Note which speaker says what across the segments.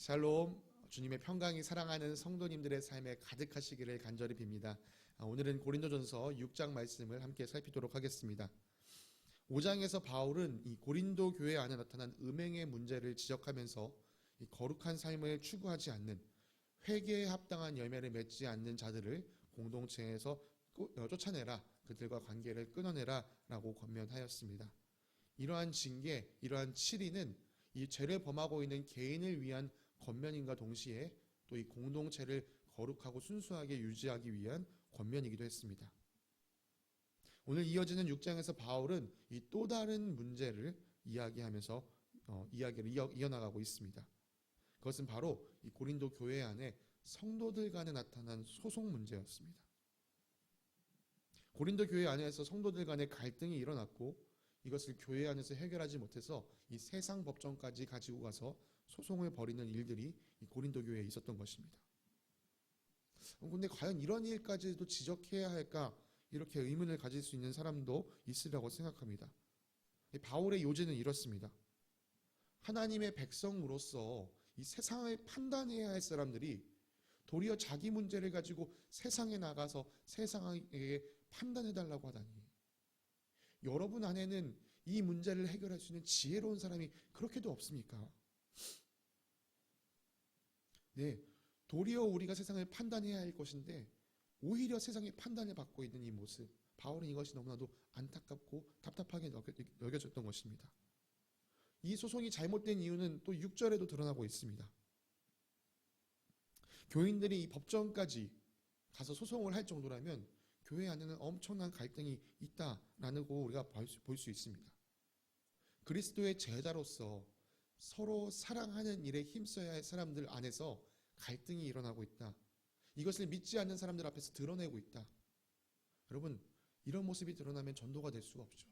Speaker 1: 샬롬, 주님의 평강이 사랑하는 성도님들의 삶에 가득하시기를 간절히 빕니다. 오늘은 고린도전서 6장 말씀을 함께 살피도록 하겠습니다. 5장에서 바울은 이 고린도 교회 안에 나타난 음행의 문제를 지적하면서 이 거룩한 삶을 추구하지 않는, 회개에 합당한 열매를 맺지 않는 자들을 공동체에서 쫓아내라, 그들과 관계를 끊어내라 라고 권면하였습니다. 이러한 징계, 이러한 치리는 이 죄를 범하고 있는 개인을 위한 권면인과 동시에 또 이 공동체를 거룩하고 순수하게 유지하기 위한 권면이기도 했습니다. 오늘 이어지는 6장에서 바울은 이 또 다른 문제를 이야기하면서 이야기를 이어나가고 있습니다. 그것은 바로 이 고린도 교회 안에 성도들 간에 나타난 소송 문제였습니다. 고린도 교회 안에서 성도들 간의 갈등이 일어났고 이것을 교회 안에서 해결하지 못해서 이 세상 법정까지 가지고 가서 소송을 벌이는 일들이 이 고린도 교회에 있었던 것입니다. 그런데 과연 이런 일까지도 지적해야 할까? 이렇게 의문을 가질 수 있는 사람도 있으리라고 생각합니다. 바울의 요지는 이렇습니다. 하나님의 백성으로서 이 세상을 판단해야 할 사람들이 도리어 자기 문제를 가지고 세상에 나가서 세상에게 판단해달라고 하다니, 여러분 안에는 이 문제를 해결할 수 있는 지혜로운 사람이 그렇게도 없습니까? 네, 도리어 우리가 세상을 판단해야 할 것인데 오히려 세상의 판단을 받고 있는 이 모습, 바울은 이것이 너무나도 안타깝고 답답하게 여겨졌던 것입니다. 이 소송이 잘못된 이유는 또 6절에도 드러나고 있습니다. 교인들이 이 법정까지 가서 소송을 할 정도라면 교회 안에는 엄청난 갈등이 있다라는 거 우리가 볼 수 있습니다. 그리스도의 제자로서 서로 사랑하는 일에 힘써야 할 사람들 안에서 갈등이 일어나고 있다. 이것을 믿지 않는 사람들 앞에서 드러내고 있다. 여러분, 이런 모습이 드러나면 전도가 될 수가 없죠.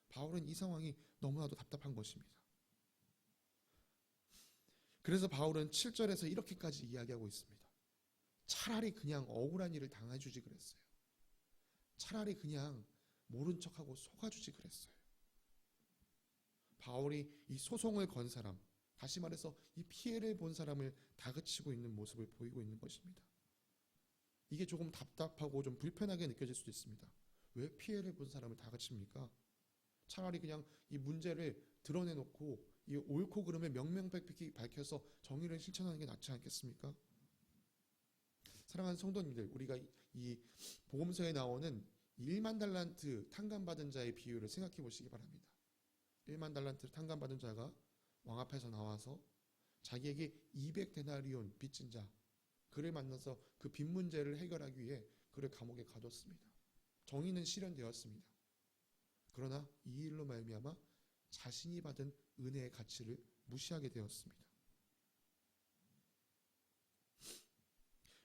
Speaker 1: 바울은 이 상황이 너무나도 답답한 것입니다. 그래서 바울은 7절에서 이렇게까지 이야기하고 있습니다. 차라리 그냥 억울한 일을 당해주지 그랬어요. 차라리 그냥 모른 척하고 속아주지 그랬어요. 바울이 이 소송을 건 사람, 다시 말해서 이 피해를 본 사람을 다그치고 있는 모습을 보이고 있는 것입니다. 이게 조금 답답하고 좀 불편하게 느껴질 수도 있습니다. 왜 피해를 본 사람을 다그칩니까? 차라리 그냥 이 문제를 드러내놓고 이 옳고 그름을 명명백백히 밝혀서 정의를 실천하는 게 낫지 않겠습니까? 사랑하는 성도님들, 우리가 이 복음서에 나오는 1만 달란트 탕감받은 자의 비유를 생각해 보시기 바랍니다. 1만 달란트 탕감받은 자가 왕 앞에서 나와서 자기에게 200데나리온 빚진 자, 그를 만나서 그 빚 문제를 해결하기 위해 그를 감옥에 가뒀습니다. 정의는 실현되었습니다. 그러나 이 일로 말미암아 자신이 받은 은혜의 가치를 무시하게 되었습니다.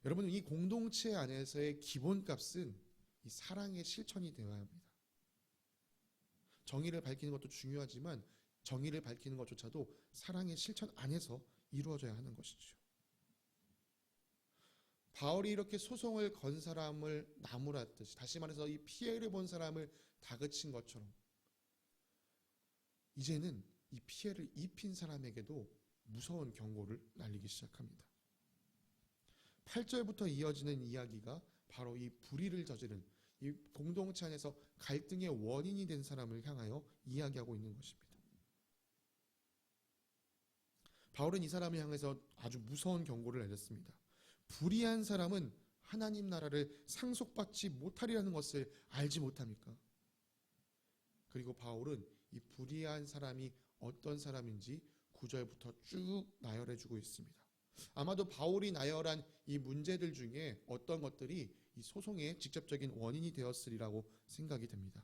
Speaker 1: 여러분, 이 공동체 안에서의 기본값은 이 사랑의 실천이 되어야 합니다. 정의를 밝히는 것도 중요하지만 정의를 밝히는 것조차도 사랑의 실천 안에서 이루어져야 하는 것이죠. 바울이 이렇게 소송을 건 사람을 나무랐듯이, 다시 말해서 이 피해를 본 사람을 다그친 것처럼 이제는 이 피해를 입힌 사람에게도 무서운 경고를 날리기 시작합니다. 8절부터 이어지는 이야기가 바로 이 불의를 저지른 이 공동체 안에서 갈등의 원인이 된 사람을 향하여 이야기하고 있는 것입니다. 바울은 이 사람을 향해서 아주 무서운 경고를 내렸습니다. 불의한 사람은 하나님 나라를 상속받지 못하리라는 것을 알지 못합니까? 그리고 바울은 이 불의한 사람이 어떤 사람인지 9절부터 쭉 나열해주고 있습니다. 아마도 바울이 나열한 이 문제들 중에 어떤 것들이 이 소송의 직접적인 원인이 되었으리라고 생각이 됩니다.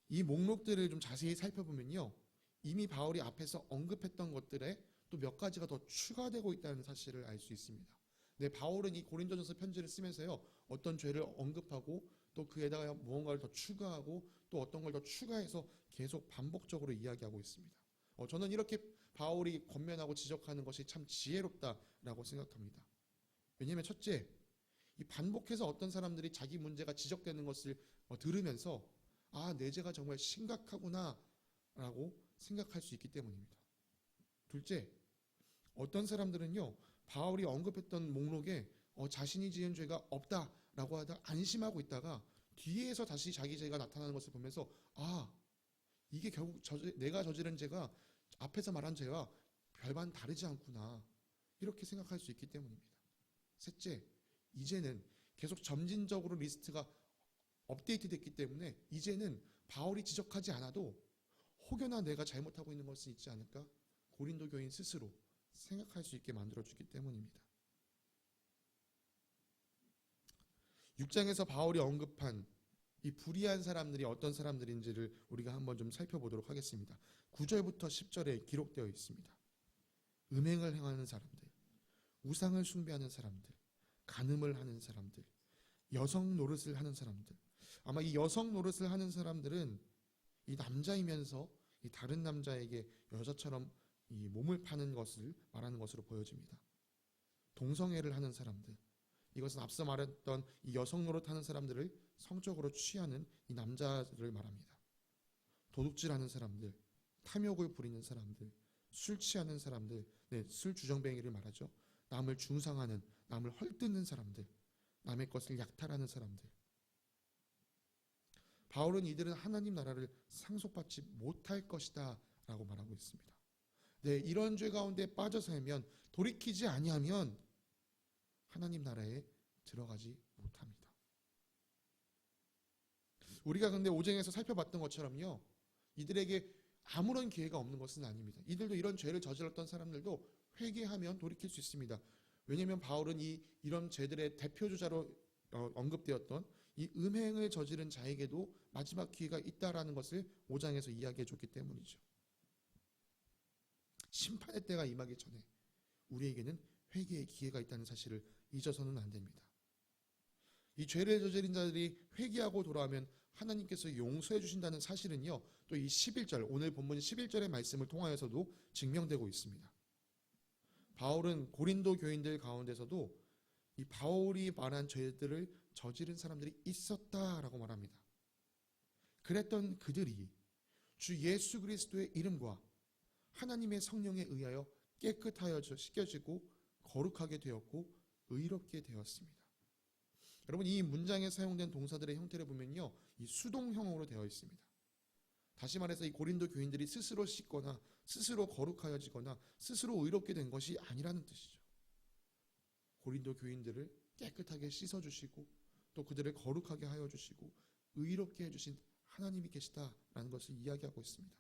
Speaker 1: 이 목록들을 좀 자세히 살펴보면요, 이미 바울이 앞에서 언급했던 것들에 또 몇 가지가 더 추가되고 있다는 사실을 알 수 있습니다. 네, 바울은 이 고린도전서 편지를 쓰면서요, 어떤 죄를 언급하고 또 그에다가 무언가를 더 추가하고 또 어떤 걸 더 추가해서 계속 반복적으로 이야기하고 있습니다. 저는 이렇게 바울이 권면하고 지적하는 것이 참 지혜롭다라고 생각합니다. 왜냐하면 첫째, 이 반복해서 어떤 사람들이 자기 문제가 지적되는 것을 들으면서 내 죄가 정말 심각하구나 라고 생각할 수 있기 때문입니다. 둘째, 어떤 사람들은요, 바울이 언급했던 목록에 자신이 지은 죄가 없다라고 하다 안심하고 있다가 뒤에서 다시 자기 죄가 나타나는 것을 보면서 이게 결국 내가 저지른 죄가 앞에서 말한 죄와 별반 다르지 않구나, 이렇게 생각할 수 있기 때문입니다. 셋째, 이제는 계속 점진적으로 리스트가 업데이트 됐기 때문에 이제는 바울이 지적하지 않아도 혹여나 내가 잘못하고 있는 것이 있지 않을까, 고린도 교인 스스로 생각할 수 있게 만들어주기 때문입니다. 6장에서 바울이 언급한 이 불의한 사람들이 어떤 사람들인지를 우리가 한번 좀 살펴보도록 하겠습니다. 9절부터 10절에 기록되어 있습니다. 음행을 행하는 사람들, 우상을 숭배하는 사람들, 간음을 하는 사람들, 여성 노릇을 하는 사람들. 아마 이 여성 노릇을 하는 사람들은 이 남자이면서 이 다른 남자에게 여자처럼 이 몸을 파는 것을 말하는 것으로 보여집니다. 동성애를 하는 사람들, 이것은 앞서 말했던 이 여성 노릇하는 사람들을 성적으로 취하는 이 남자를 말합니다. 도둑질하는 사람들, 탐욕을 부리는 사람들, 술 취하는 사람들, 술 주정뱅이를 말하죠. 남을 중상하는, 남을 헐뜯는 사람들, 남의 것을 약탈하는 사람들. 바울은 이들은 하나님 나라를 상속받지 못할 것이다 라고 말하고 있습니다. 이런 죄 가운데 빠져 살면, 돌이키지 아니하면 하나님 나라에 들어가지 못합니다. 우리가 근데 5장에서 살펴봤던 것처럼요, 이들에게 아무런 기회가 없는 것은 아닙니다. 이들도 이런 죄를 저질렀던 사람들도 회개하면 돌이킬 수 있습니다. 왜냐하면 바울은 이런 죄들의 대표주자로 언급되었던 이 음행을 저지른 자에게도 마지막 기회가 있다라는 것을 5장에서 이야기해 줬기 때문이죠. 심판의 때가 임하기 전에 우리에게는 회개의 기회가 있다는 사실을 잊어서는 안 됩니다. 이 죄를 저지른 자들이 회개하고 돌아오면 하나님께서 용서해 주신다는 사실은요, 또 이 11절, 오늘 본문 11절의 말씀을 통하여서도 증명되고 있습니다. 바울은 고린도 교인들 가운데서도 이 바울이 말한 죄들을 저지른 사람들이 있었다라고 말합니다. 그랬던 그들이 주 예수 그리스도의 이름과 하나님의 성령에 의하여 깨끗하여 씻겨지고 거룩하게 되었고 의롭게 되었습니다. 여러분, 이 문장에 사용된 동사들의 형태를 보면요, 이 수동형으로 되어 있습니다. 다시 말해서 이 고린도 교인들이 스스로 씻거나 스스로 거룩하여지거나 스스로 의롭게 된 것이 아니라는 뜻이죠. 고린도 교인들을 깨끗하게 씻어주시고 또 그들을 거룩하게 하여 주시고 의롭게 해주신 하나님이 계시다라는 것을 이야기하고 있습니다.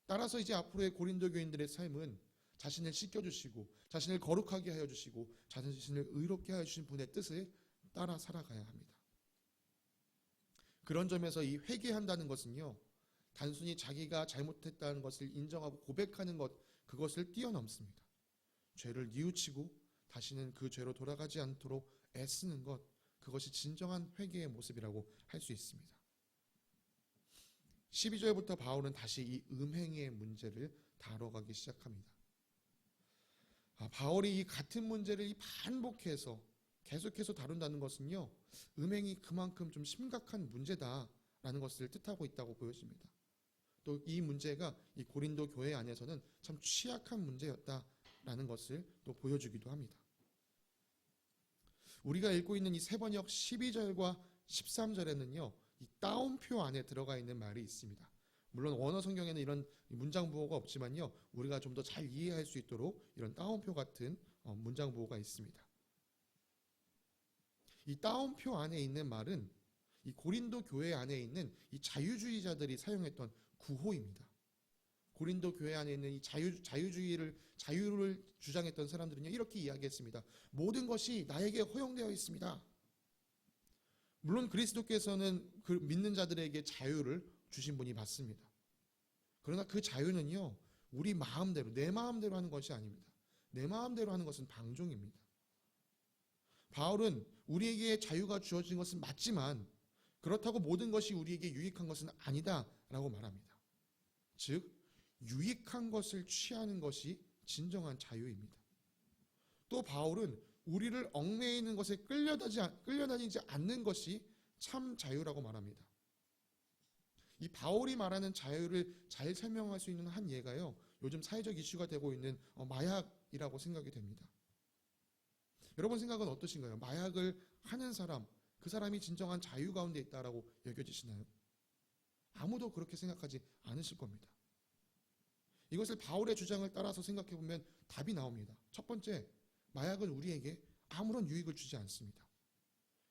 Speaker 1: 따라서 이제 앞으로의 고린도 교인들의 삶은 자신을 씻겨주시고 자신을 거룩하게 하여 주시고 자신을 의롭게 하여 주신 분의 뜻을 따라 살아가야 합니다. 그런 점에서 이 회개한다는 것은요, 단순히 자기가 잘못했다는 것을 인정하고 고백하는 것, 그것을 뛰어넘습니다. 죄를 뉘우치고 다시는 그 죄로 돌아가지 않도록 애쓰는 것, 그것이 진정한 회개의 모습이라고 할 수 있습니다. 12절부터 바울은 다시 이 음행의 문제를 다뤄가기 시작합니다. 바울이 이 같은 문제를 반복해서 계속해서 다룬다는 것은요, 음행이 그만큼 좀 심각한 문제다라는 것을 뜻하고 있다고 보여집니다. 또 이 문제가 이 고린도 교회 안에서는 참 취약한 문제였다라는 것을 또 보여주기도 합니다. 우리가 읽고 있는 이 세번역 12절과 13절에는요, 이 따옴표 안에 들어가 있는 말이 있습니다. 물론 원어 성경에는 이런 문장 부호가 없지만요, 우리가 좀 더 잘 이해할 수 있도록 이런 따옴표 같은 문장 부호가 있습니다. 이 따옴표 안에 있는 말은 이 고린도 교회 안에 있는 이 자유주의자들이 사용했던 구호입니다. 고린도 교회 안에 있는 이 자유를 주장했던 사람들은요, 이렇게 이야기했습니다. 모든 것이 나에게 허용되어 있습니다. 물론 그리스도께서는 그 믿는 자들에게 자유를 주신 분이 맞습니다. 그러나 그 자유는요, 우리 마음대로, 내 마음대로 하는 것이 아닙니다. 내 마음대로 하는 것은 방종입니다. 바울은 우리에게 자유가 주어진 것은 맞지만 그렇다고 모든 것이 우리에게 유익한 것은 아니다라고 말합니다. 즉, 유익한 것을 취하는 것이 진정한 자유입니다. 또 바울은 우리를 얽매이는 것에 끌려다니지 않는 것이 참 자유라고 말합니다. 이 바울이 말하는 자유를 잘 설명할 수 있는 한 예가요, 요즘 사회적 이슈가 되고 있는 마약이라고 생각이 됩니다. 여러분 생각은 어떠신가요? 마약을 하는 사람, 그 사람이 진정한 자유 가운데 있다라고 여겨지시나요? 아무도 그렇게 생각하지 않으실 겁니다. 이것을 바울의 주장을 따라서 생각해 보면 답이 나옵니다. 첫 번째, 마약은 우리에게 아무런 유익을 주지 않습니다.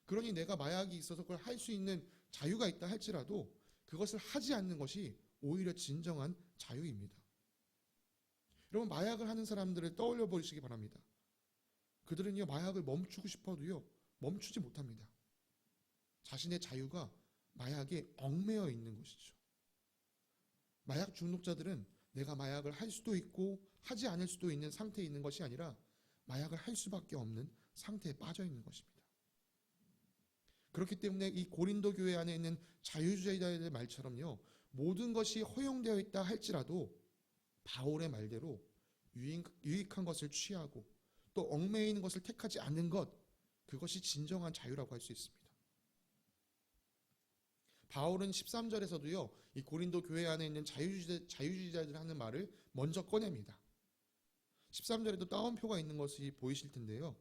Speaker 1: 그러니 내가 마약이 있어서 그걸 할 수 있는 자유가 있다 할지라도 그것을 하지 않는 것이 오히려 진정한 자유입니다. 여러분, 마약을 하는 사람들을 떠올려 보시기 바랍니다. 그들은요, 마약을 멈추고 싶어도요, 멈추지 못합니다. 자신의 자유가 마약에 얽매여 있는 것이죠. 마약 중독자들은 내가 마약을 할 수도 있고 하지 않을 수도 있는 상태에 있는 것이 아니라 마약을 할 수밖에 없는 상태에 빠져 있는 것입니다. 그렇기 때문에 이 고린도 교회 안에 있는 자유주의자들의 말처럼요, 모든 것이 허용되어 있다 할지라도 바울의 말대로 유익한 것을 취하고 또 얽매여 있는 것을 택하지 않는 것, 그것이 진정한 자유라고 할 수 있습니다. 바울은 13절에서도요, 이 고린도 교회 안에 있는 자유주의자들 하는 말을 먼저 꺼냅니다. 13절에도 따옴표가 있는 것이 보이실 텐데요.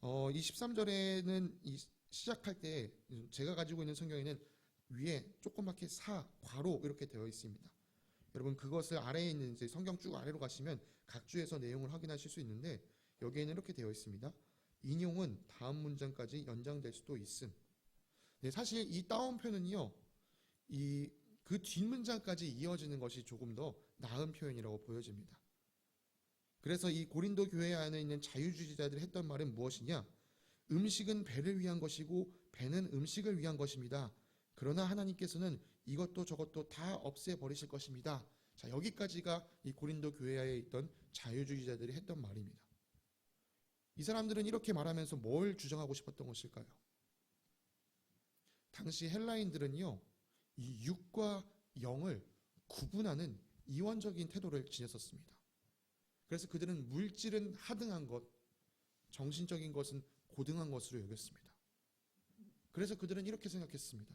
Speaker 1: 이 13절에는 시작할 때 제가 가지고 있는 성경에는 위에 조그맣게 괄호 이렇게 되어 있습니다. 여러분 그것을 아래에 있는 이제 성경 쭉 아래로 가시면 각 주에서 내용을 확인하실 수 있는데 여기에는 이렇게 되어 있습니다. 인용은 다음 문장까지 연장될 수도 있음. 네, 사실 이 따옴표는요, 그 뒷문장까지 이어지는 것이 조금 더 나은 표현이라고 보여집니다. 그래서 이 고린도 교회 안에 있는 자유주의자들이 했던 말은 무엇이냐? 음식은 배를 위한 것이고 배는 음식을 위한 것입니다. 그러나 하나님께서는 이것도 저것도 다 없애버리실 것입니다. 자, 여기까지가 이 고린도 교회에 있던 자유주의자들이 했던 말입니다. 이 사람들은 이렇게 말하면서 뭘 주장하고 싶었던 것일까요? 당시 헬라인들은요, 이 육과 영을 구분하는 이원적인 태도를 지녔었습니다. 그래서 그들은 물질은 하등한 것, 정신적인 것은 고등한 것으로 여겼습니다. 그래서 그들은 이렇게 생각했습니다.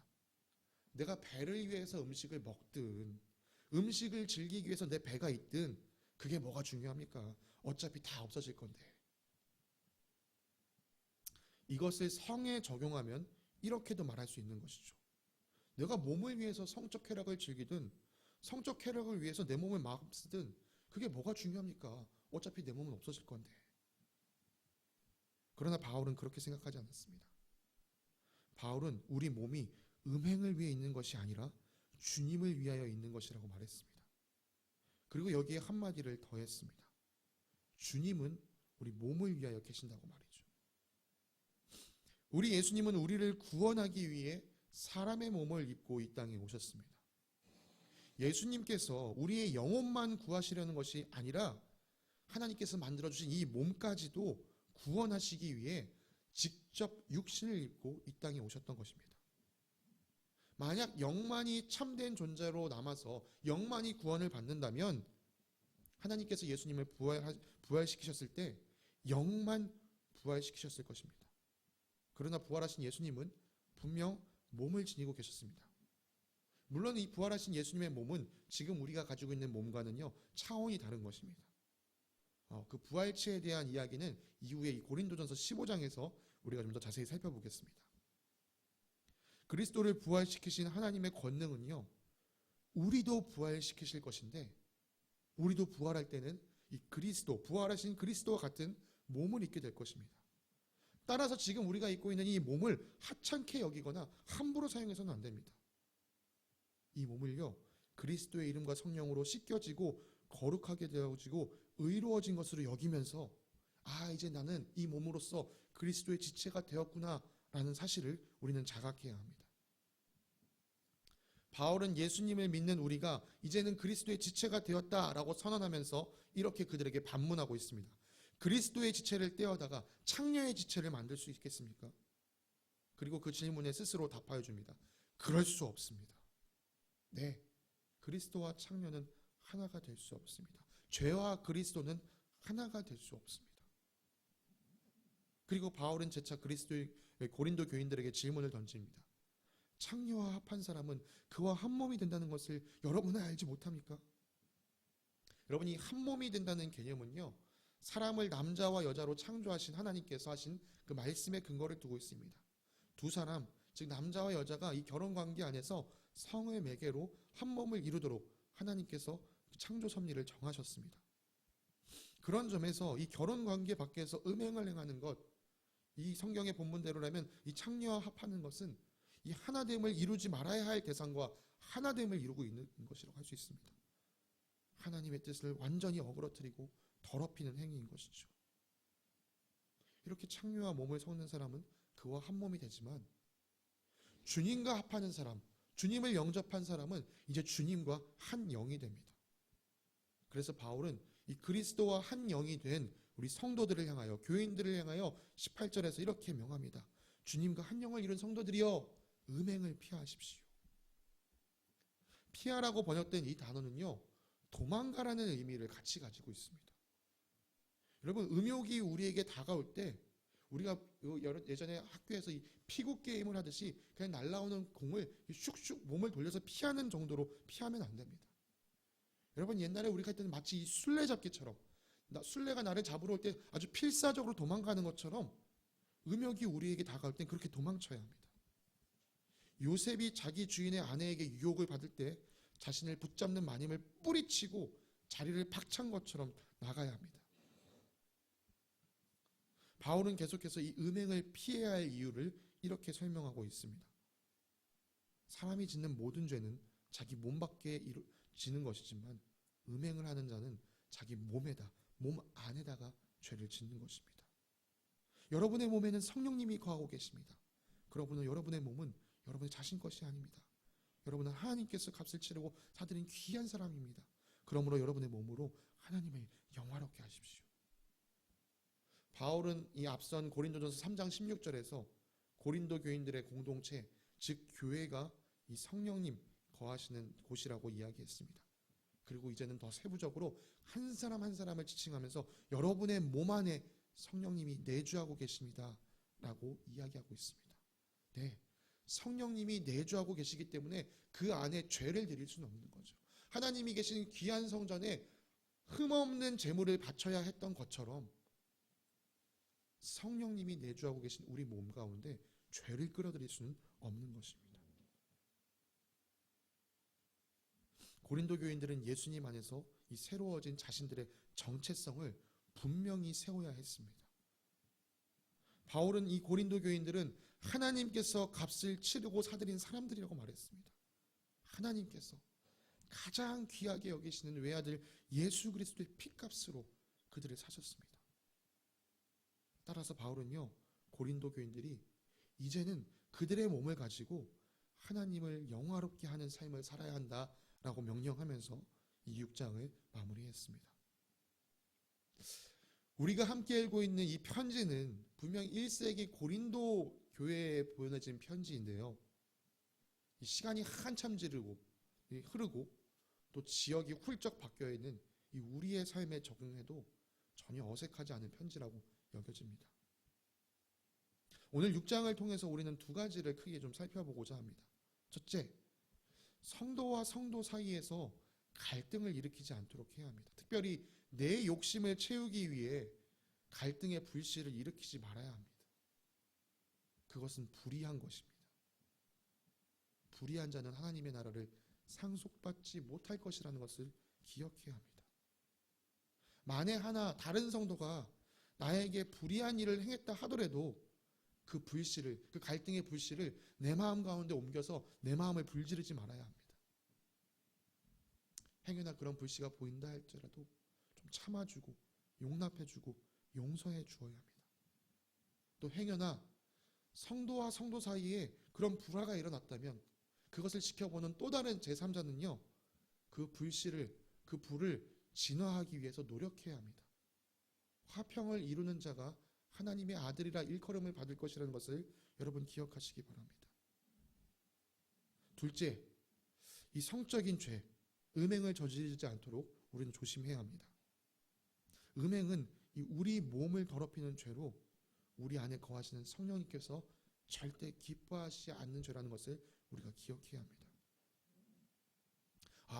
Speaker 1: 내가 배를 위해서 음식을 먹든 음식을 즐기기 위해서 내 배가 있든 그게 뭐가 중요합니까? 어차피 다 없어질 건데. 이것을 성에 적용하면 이렇게도 말할 수 있는 것이죠. 내가 몸을 위해서 성적 쾌락을 즐기든 성적 쾌락을 위해서 내 몸을 막 쓰든 그게 뭐가 중요합니까? 어차피 내 몸은 없어질 건데. 그러나 바울은 그렇게 생각하지 않았습니다. 바울은 우리 몸이 음행을 위해 있는 것이 아니라 주님을 위하여 있는 것이라고 말했습니다. 그리고 여기에 한마디를 더했습니다. 주님은 우리 몸을 위하여 계신다고 말이죠. 우리 예수님은 우리를 구원하기 위해 사람의 몸을 입고 이 땅에 오셨습니다. 예수님께서 우리의 영혼만 구하시려는 것이 아니라 하나님께서 만들어주신 이 몸까지도 구원하시기 위해 직접 육신을 입고 이 땅에 오셨던 것입니다. 만약 영만이 참된 존재로 남아서 영만이 구원을 받는다면 하나님께서 예수님을 부활시키셨을 때 영만 부활시키셨을 것입니다. 그러나 부활하신 예수님은 분명 몸을 지니고 계셨습니다. 물론 이 부활하신 예수님의 몸은 지금 우리가 가지고 있는 몸과는요 차원이 다른 것입니다. 그 부활체에 대한 이야기는 이후에 이 고린도전서 15장에서 우리가 좀 더 자세히 살펴보겠습니다. 그리스도를 부활시키신 하나님의 권능은요 우리도 부활시키실 것인데 우리도 부활할 때는 이 부활하신 그리스도와 같은 몸을 입게 될 것입니다. 따라서 지금 우리가 입고 있는 이 몸을 하찮게 여기거나 함부로 사용해서는 안 됩니다. 이 몸을요 그리스도의 이름과 성령으로 씻겨지고 거룩하게 되어지고 의로워진 것으로 여기면서 이제 나는 이 몸으로써 그리스도의 지체가 되었구나 라는 사실을 우리는 자각해야 합니다. 바울은 예수님을 믿는 우리가 이제는 그리스도의 지체가 되었다라고 선언하면서 이렇게 그들에게 반문하고 있습니다. 그리스도의 지체를 떼어다가 창녀의 지체를 만들 수 있겠습니까? 그리고 그 질문에 스스로 답하여 줍니다. 그럴 수 없습니다. 네, 그리스도와 창녀는 하나가 될 수 없습니다. 죄와 그리스도는 하나가 될 수 없습니다. 그리고 바울은 재차 고린도 교인들에게 질문을 던집니다. 창녀와 합한 사람은 그와 한 몸이 된다는 것을 여러분은 알지 못합니까? 여러분이 한 몸이 된다는 개념은요, 사람을 남자와 여자로 창조하신 하나님께서 하신 그 말씀의 근거를 두고 있습니다. 두 사람, 즉 남자와 여자가 이 결혼 관계 안에서 성의 매개로 한 몸을 이루도록 하나님께서 창조 섭리를 정하셨습니다. 그런 점에서 이 결혼 관계 밖에서 음행을 행하는 것, 이 성경의 본문대로라면 이 창녀와 합하는 것은 이 하나됨을 이루지 말아야 할 대상과 하나됨을 이루고 있는 것이라고 할 수 있습니다. 하나님의 뜻을 완전히 어그러뜨리고 더럽히는 행위인 것이죠. 이렇게 창녀와 몸을 섞는 사람은 그와 한 몸이 되지만, 주님과 합하는 사람, 주님을 영접한 사람은 이제 주님과 한 영이 됩니다. 그래서 바울은 이 그리스도와 한 영이 된 우리 성도들을 향하여, 교인들을 향하여 18절에서 이렇게 명합니다. 주님과 한 영을 이룬 성도들이여, 음행을 피하십시오. 피하라고 번역된 이 단어는요, 도망가라는 의미를 같이 가지고 있습니다. 여러분, 음욕이 우리에게 다가올 때 우리가 예전에 학교에서 이 피구 게임을 하듯이 그냥 날아오는 공을 슉슉 몸을 돌려서 피하는 정도로 피하면 안 됩니다. 여러분, 옛날에 우리가 할 때는 마치 이 술래잡기처럼, 술래가 나를 잡으러 올 때 아주 필사적으로 도망가는 것처럼 음욕이 우리에게 다가올 땐 그렇게 도망쳐야 합니다. 요셉이 자기 주인의 아내에게 유혹을 받을 때 자신을 붙잡는 마님을 뿌리치고 자리를 박찬 것처럼 나가야 합니다. 바울은 계속해서 이 음행을 피해야 할 이유를 이렇게 설명하고 있습니다. 사람이 짓는 모든 죄는 자기 몸 밖에 지는 것이지만, 음행을 하는 자는 자기 몸에다, 몸 안에다가 죄를 짓는 것입니다. 여러분의 몸에는 성령님이 거하고 계십니다. 그러므로 여러분의 몸은 여러분의 자신 것이 아닙니다. 여러분은 하나님께서 값을 치르고 사드린 귀한 사람입니다. 그러므로 여러분의 몸으로 하나님을 영화롭게 하십시오. 바울은 이 앞선 고린도전서 3장 16절에서 고린도 교인들의 공동체, 즉 교회가 이 성령님 거하시는 곳이라고 이야기했습니다. 그리고 이제는 더 세부적으로 한 사람 한 사람을 지칭하면서 여러분의 몸 안에 성령님이 내주하고 계십니다 라고 이야기하고 있습니다. 네, 성령님이 내주하고 계시기 때문에 그 안에 죄를 드릴 수는 없는 거죠. 하나님이 계신 귀한 성전에 흠없는 제물을 바쳐야 했던 것처럼 성령님이 내주하고 계신 우리 몸 가운데 죄를 끌어들일 수는 없는 것입니다. 고린도 교인들은 예수님 안에서 이 새로워진 자신들의 정체성을 분명히 세워야 했습니다. 바울은 이 고린도 교인들은 하나님께서 값을 치르고 사들인 사람들이라고 말했습니다. 하나님께서 가장 귀하게 여기시는 외아들 예수 그리스도의 피값으로 그들을 사셨습니다. 따라서 바울은요, 고린도 교인들이 이제는 그들의 몸을 가지고 하나님을 영화롭게 하는 삶을 살아야 한다라고 명령하면서 이 6장을 마무리했습니다. 우리가 함께 읽고 있는 이 편지는 분명 1세기 고린도 교회에 보내진 편지인데요, 이 시간이 한참 흐르고 또 지역이 훌쩍 바뀌어 있는 이 우리의 삶에 적응해도 전혀 어색하지 않은 편지라고 여겨집니다. 오늘 6장을 통해서 우리는 두 가지를 크게 좀 살펴보고자 합니다. 첫째, 성도와 성도 사이에서 갈등을 일으키지 않도록 해야 합니다. 특별히 내 욕심을 채우기 위해 갈등의 불씨를 일으키지 말아야 합니다. 그것은 불의한 것입니다. 불의한 자는 하나님의 나라를 상속받지 못할 것이라는 것을 기억해야 합니다. 만에 하나 다른 성도가 나에게 불의한 일을 행했다 하더라도 그 불씨를, 그 갈등의 불씨를 내 마음 가운데 옮겨서 내 마음을 불지르지 말아야 합니다. 행여나 그런 불씨가 보인다 할지라도 좀 참아주고 용납해주고 용서해 주어야 합니다. 또 행여나 성도와 성도 사이에 그런 불화가 일어났다면 그것을 지켜보는 또 다른 제3자는요, 그 불을 진화하기 위해서 노력해야 합니다. 화평을 이루는 자가 하나님의 아들이라 일컬음을 받을 것이라는 것을 여러분 기억하시기 바랍니다. 둘째, 이 성적인 죄, 음행을 저지르지 않도록 우리는 조심해야 합니다. 음행은 이 우리 몸을 더럽히는 죄로 우리 안에 거하시는 성령님께서 절대 기뻐하시지 않는 죄라는 것을 우리가 기억해야 합니다.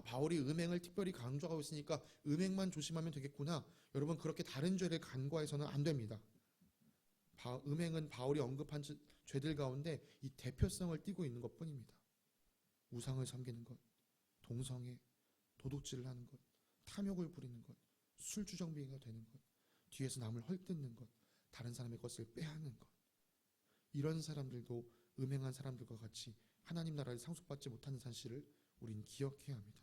Speaker 1: 바울이 음행을 특별히 강조하고 있으니까 음행만 조심하면 되겠구나. 여러분, 그렇게 다른 죄를 간과해서는 안 됩니다. 음행은 바울이 언급한 죄들 가운데 이 대표성을 띠고 있는 것뿐입니다. 우상을 섬기는 것, 동성애, 도둑질을 하는 것, 탐욕을 부리는 것, 술주정뱅이가 되는 것, 뒤에서 남을 헐뜯는 것, 다른 사람의 것을 빼앗는 것. 이런 사람들도 음행한 사람들과 같이 하나님 나라를 상속받지 못하는 사실을 우린 기억해야 합니다.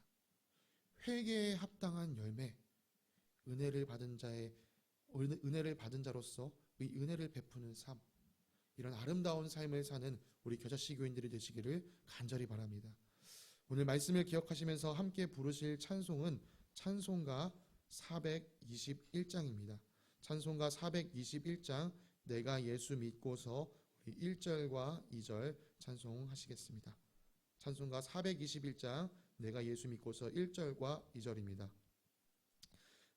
Speaker 1: 회개에 합당한 열매, 은혜를 받은 자로서 이 은혜를 베푸는 삶, 이런 아름다운 삶을 사는 우리 겨자씨 교인들이 되시기를 간절히 바랍니다. 오늘 말씀을 기억하시면서 함께 부르실 찬송은 찬송가 421장입니다. 찬송가 421장 내가 예수 믿고서 우리 1절과 2절 찬송하시겠습니다. 찬송가 421장 내가 예수 믿고서 1절과 2절입니다.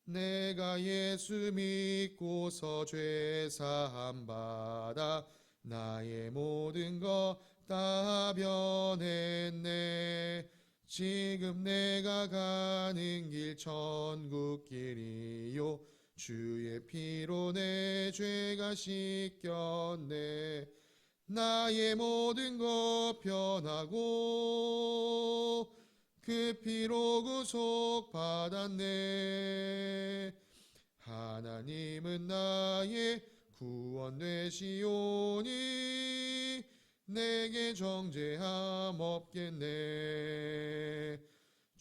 Speaker 1: 내가 예수 믿고서 죄 사함 받아 나의 모든 것 다 변했네. 지금 내가 가는 길 천국 길이요 주의 피로 내 죄가 씻겼네. 나의 모든 것 변하고 그 피로 구속 받았네. 하나님은 나의 구원 되시오니 내게 정죄함 없겠네.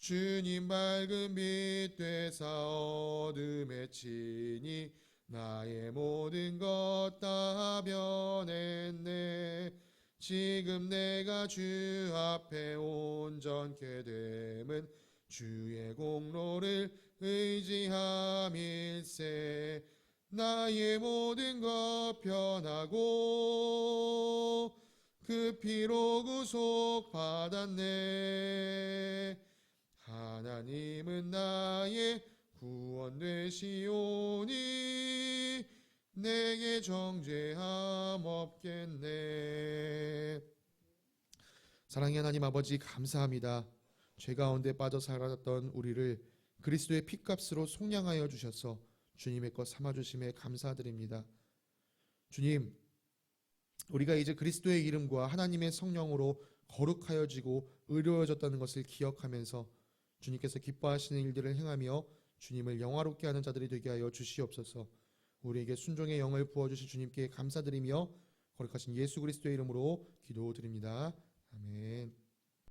Speaker 1: 주님 밝은 빛 되사 어둠에 치니 나의 모든 것 다 변했네. 지금 내가 주 앞에 온전케 됨은 주의 공로를 의지함일세. 나의 모든 것 변하고 그 피로 구속 받았네. 하나님은 나의 구원 되시오니 내게 정죄함 없겠네. 사랑의 하나님 아버지, 감사합니다. 죄 가운데 빠져 살았던 우리를 그리스도의 피값으로 속량하여 주셔서 주님의 것 삼아주심에 감사드립니다. 주님, 우리가 이제 그리스도의 이름과 하나님의 성령으로 거룩하여지고 의로워졌다는 것을 기억하면서 주님께서 기뻐하시는 일들을 행하며 주님을 영화롭게 하는 자들이 되게 하여 주시옵소서. 우리에게 순종의 영을 부어주신 주님께 감사드리며 거룩하신 예수 그리스도의 이름으로 기도드립니다. 아멘.